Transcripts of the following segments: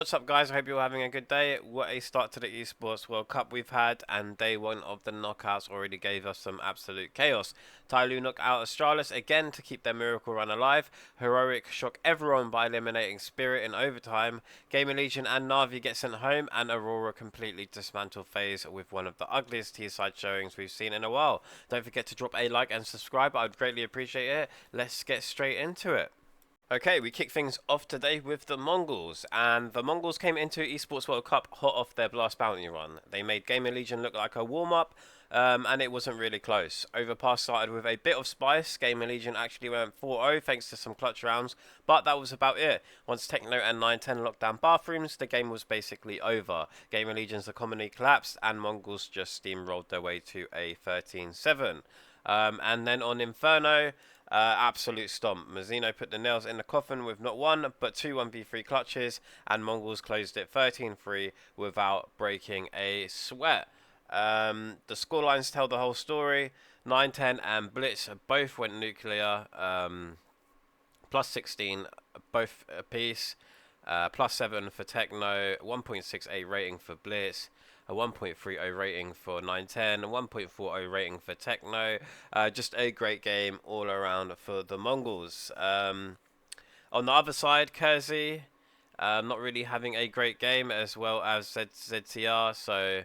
What's up, guys? I hope you're having a good day. What a start to the Esports World Cup we've had, and day one of the knockouts already gave us some absolute chaos. TYLOO knocked out Astralis again to keep their miracle run alive. Heroic shock everyone by eliminating Spirit in overtime. GamerLegion and NAVI get sent home, and Aurora completely dismantled FaZe with one of the ugliest T-side showings we've seen in a while. Don't forget to drop a like and subscribe. I would greatly appreciate it. Let's get straight into it. Okay, we kick things off today with the Mongols, and the Mongols came into Esports World Cup hot off their Blast Bounty run. They made GamerLegion look like a warm-up, and it wasn't really close. Overpass started with a bit of spice. GamerLegion actually went 4-0 thanks to some clutch rounds, but that was about it. Once TYLOO and 910 locked down bathrooms, the game was basically over. GamerLegion's economy collapsed, and Mongols just steamrolled their way to a 13-7. And then on Inferno, absolute stomp. Mazzino put the nails in the coffin with not one, but two 1v3 clutches, and Mongols closed it 13-3 without breaking a sweat. The scorelines tell the whole story. 910 and Blitz both went nuclear, plus 16, both apiece. Plus 7 for Techno, 1.68 rating for Blitz, a 1.30 rating for 910, a 1.40 rating for Techno. Just a great game all around for the Mongols. On the other side, Kersey, not really having a great game, as well as ZTR, so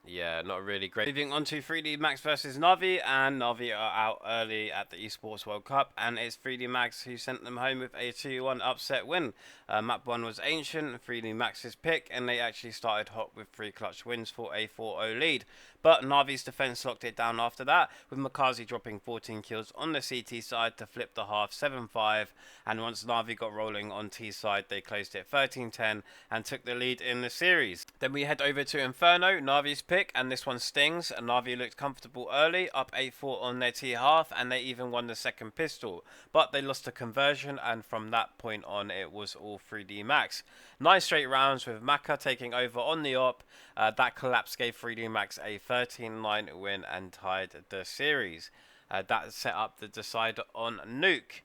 yeah, not really great. Moving on to 3D Max versus Navi, and Navi are out early at the Esports World Cup, and it's 3D Max who sent them home with a 2-1 upset win. Map 1 was Ancient, 3D Max's pick, and they actually started hot with 3 clutch wins for a 4-0 lead. But Navi's defense locked it down after that, with Makazi dropping 14 kills on the CT side to flip the half 7-5, and once Navi got rolling on T side, they closed it 13-10 and took the lead in the series. Then we head over to Inferno, Navi's pick, and this one stings. Navi looked comfortable early, up 8-4 on their T half, and they even won the second pistol, but they lost the conversion, and from that point on it was all 3D Max. 9 straight rounds with Maka taking over on the op. That collapse gave 3D Max a 13-9 win and tied the series. That set up the decider on Nuke.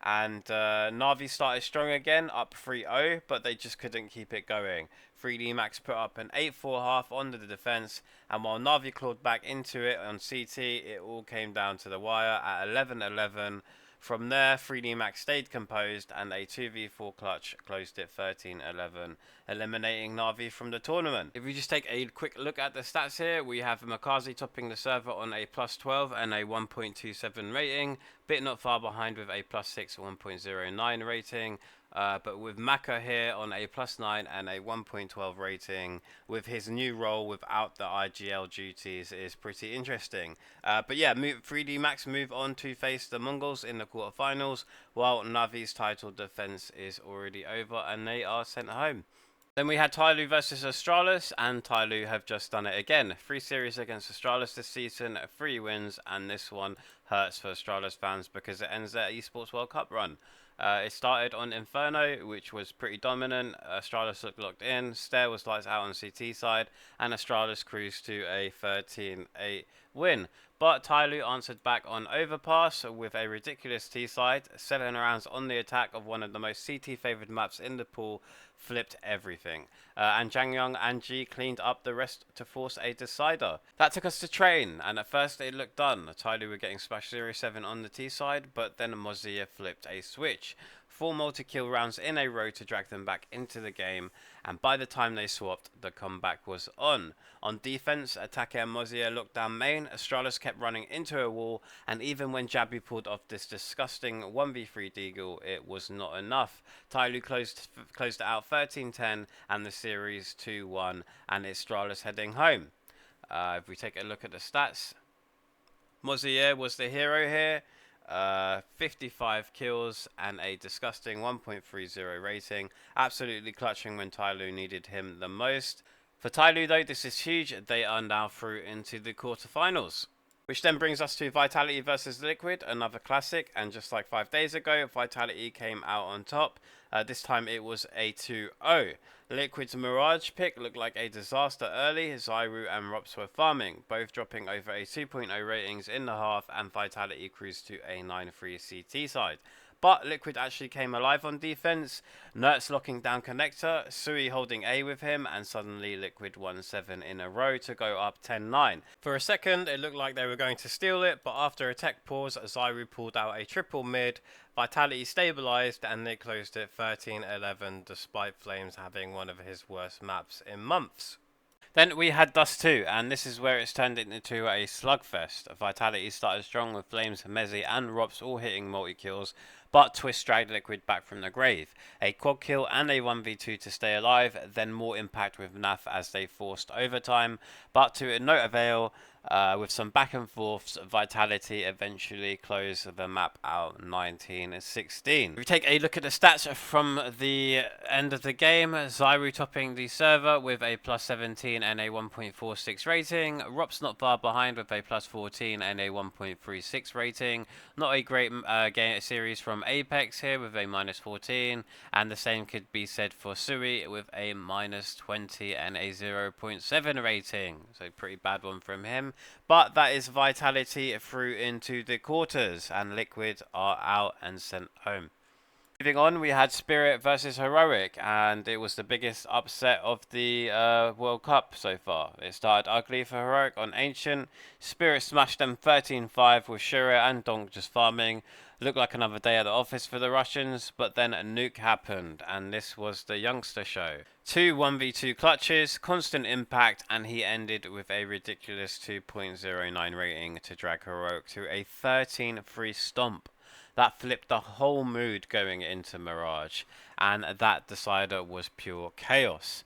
And Navi started strong again, up 3-0, but they just couldn't keep it going. 3D Max put up an 8-4 half on the defense, and while Navi clawed back into it on CT, it all came down to the wire at 11-11. From there, 3D Max stayed composed, and a 2v4 clutch closed it 13-11, eliminating Navi from the tournament. If we just take a quick look at the stats here, we have Makazi topping the server on a plus 12 and a 1.27 rating, bit not far behind with a plus 6 1.09 rating. But with Maka here on a plus 9 and a 1.12 rating, with his new role without the IGL duties, is pretty interesting. But yeah, 3D Max move on to face the Mongols in the quarterfinals, while Navi's title defense is already over and they are sent home. Then we had TYLOO versus Astralis, and TYLOO have just done it again. 3 series against Astralis this season, 3 wins, and this one hurts for Astralis fans because it ends their Esports World Cup run. It started on Inferno, which was pretty dominant. Astralis looked locked in. Stair was lights out on CT side, and Astralis cruised to a 13-8 win. But TYLOO answered back on Overpass with a ridiculous T side. 7 rounds on the attack of one of the most CT favoured maps in the pool, flipped everything. And Jangyong and G cleaned up the rest to force a decider. That took us to train, and at first it looked done. TYLOO were getting splash 0-7 on the T side, but then Mozia flipped a switch. 4 multi-kill rounds in a row to drag them back into the game, and by the time they swapped, the comeback was on. On defense, Atake and Mozia looked down main, Astralis kept running into a wall, and even when Jabby pulled off this disgusting 1v3 deagle, it was not enough. TYLOO closed it out 13-10, and the series 2-1, and Astralis heading home. If we take a look at the stats, Mozia was the hero here. 55 kills and a disgusting 1.30 rating, absolutely clutching when TYLOO needed him the most. For TYLOO though, this is huge. They are now through into the quarterfinals. Which then brings us to Vitality versus Liquid, another classic, and just like 5 days ago, Vitality came out on top. This time it was a 2-0. Liquid's Mirage pick looked like a disaster early. Zyru and Rops were farming, both dropping over a 2.0 ratings in the half, and Vitality cruised to a 9-3 CT side. but Liquid actually came alive on defense. Nertz locking down connector, Sui holding A with him, and suddenly Liquid won 7 in a row to go up 10-9. For a second, it looked like they were going to steal it, but after a tech pause, Zyru pulled out a triple mid, Vitality stabilized, and they closed it 13-11, despite Flames having one of his worst maps in months. Then we had Dust 2, and this is where it's turned into a slugfest. Vitality started strong with Flames, Mezzi and Rops all hitting multi-kills, but Twist dragged Liquid back from the grave. A quad kill and a 1v2 to stay alive, then more impact with NAF as they forced overtime, but to no avail. With some back and forths, Vitality eventually closed the map out 19-16. If we take a look at the stats from the end of the game, Zyru topping the server with a +17 and a 1.46 rating. Rops not far behind with a +14 and a 1.36 rating. Not a great game series from Apex here with a -14, and the same could be said for Sui with a -20 and a 0.7 rating. So pretty bad one from him. But that is Vitality through into the quarters, and Liquid are out and sent home. Moving on, we had Spirit versus Heroic, and it was the biggest upset of the World Cup so far. It started ugly for Heroic on Ancient. Spirit smashed them 13-5 with Shura and Donk just farming. Looked like another day at the office for the Russians, but then a nuke happened, and this was the youngster show. 2 1v2 clutches, constant impact, and he ended with a ridiculous 2.09 rating to drag Heroic to a 13-3 stomp. That flipped the whole mood going into Mirage, and that decider was pure chaos.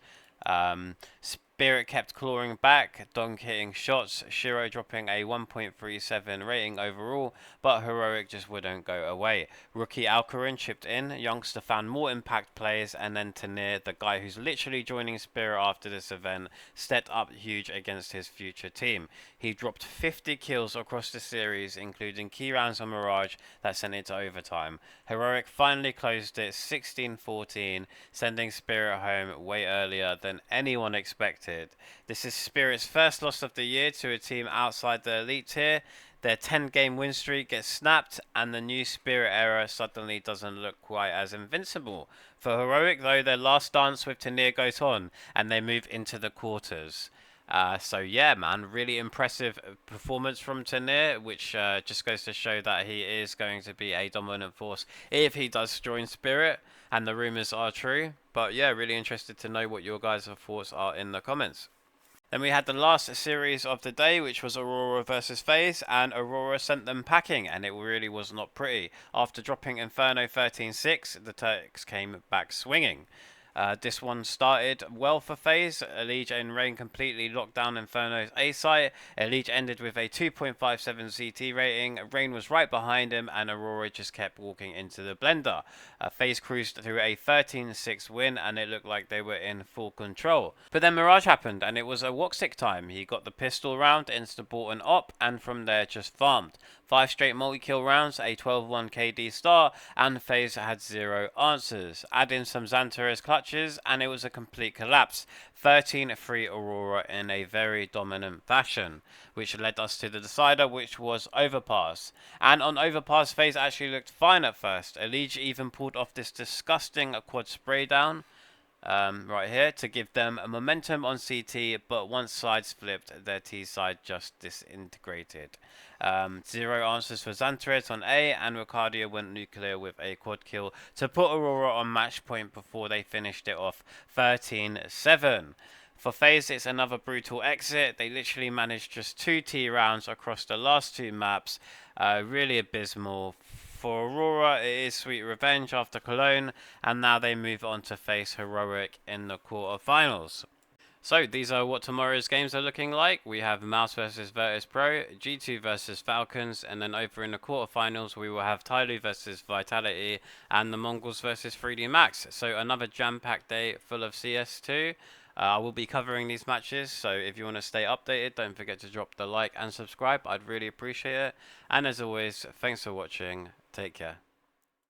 Spirit kept clawing back, Donk hitting shots, Shiro dropping a 1.37 rating overall, but Heroic just wouldn't go away. Rookie Alcarin chipped in, youngster found more impact plays, and then Tanir, the guy who's literally joining Spirit after this event, stepped up huge against his future team. He dropped 50 kills across the series, including key rounds on Mirage that sent it to overtime. Heroic finally closed it 16-14, sending Spirit home way earlier than anyone expected. This is Spirit's first loss of the year to a team outside the elite tier. Their 10-game win streak gets snapped, and the new Spirit era suddenly doesn't look quite as invincible. For Heroic, though, their last dance with Tanir goes on, and they move into the quarters. So yeah, man, really impressive performance from Tanir, which just goes to show that he is going to be a dominant force if he does join Spirit, and the rumours are true. But yeah, really interested to know what your guys' thoughts are in the comments. Then we had the last series of the day, which was Aurora versus FaZe, and Aurora sent them packing, and it really was not pretty. After dropping Inferno 13-6, the Turks came back swinging. This one started well for FaZe. Elige and Rain completely locked down Inferno's A site. Elige ended with a 2.57 CT rating. Rain was right behind him, and Aurora just kept walking into the blender. FaZe cruised through a 13-6 win, and it looked like they were in full control. But then Mirage happened, and it was a Woxic time. He got the pistol round, insta-bought an op, and from there just farmed. 5 straight multi-kill rounds, a 12-1 KD start, and FaZe had 0 answers. Add in some Xantares clutches, and it was a complete collapse. 13-3 Aurora in a very dominant fashion, which led us to the decider, which was Overpass. And on Overpass, FaZe actually looked fine at first. Elige even pulled off this disgusting quad spray down. Right here to give them a momentum on CT, but once sides flipped, their T side just disintegrated. 0 answers for Xantares on A, and Ricardia went nuclear with a quad kill to put Aurora on match point before they finished it off 13-7. For FaZe, it's another brutal exit. They literally managed just 2 T rounds across the last 2 maps. Really abysmal. For Aurora, it is sweet revenge after Cologne, and now they move on to face Heroic in the quarterfinals. So these are what tomorrow's games are looking like. We have Mouse versus Virtus Pro, G2 versus Falcons, and then over in the quarterfinals we will have TYLOO versus Vitality, and the Mongols versus 3D Max. So another jam-packed day full of CS2. I will be covering these matches, so if you want to stay updated, don't forget to drop the like and subscribe. I'd really appreciate it. And as always, thanks for watching. Take care.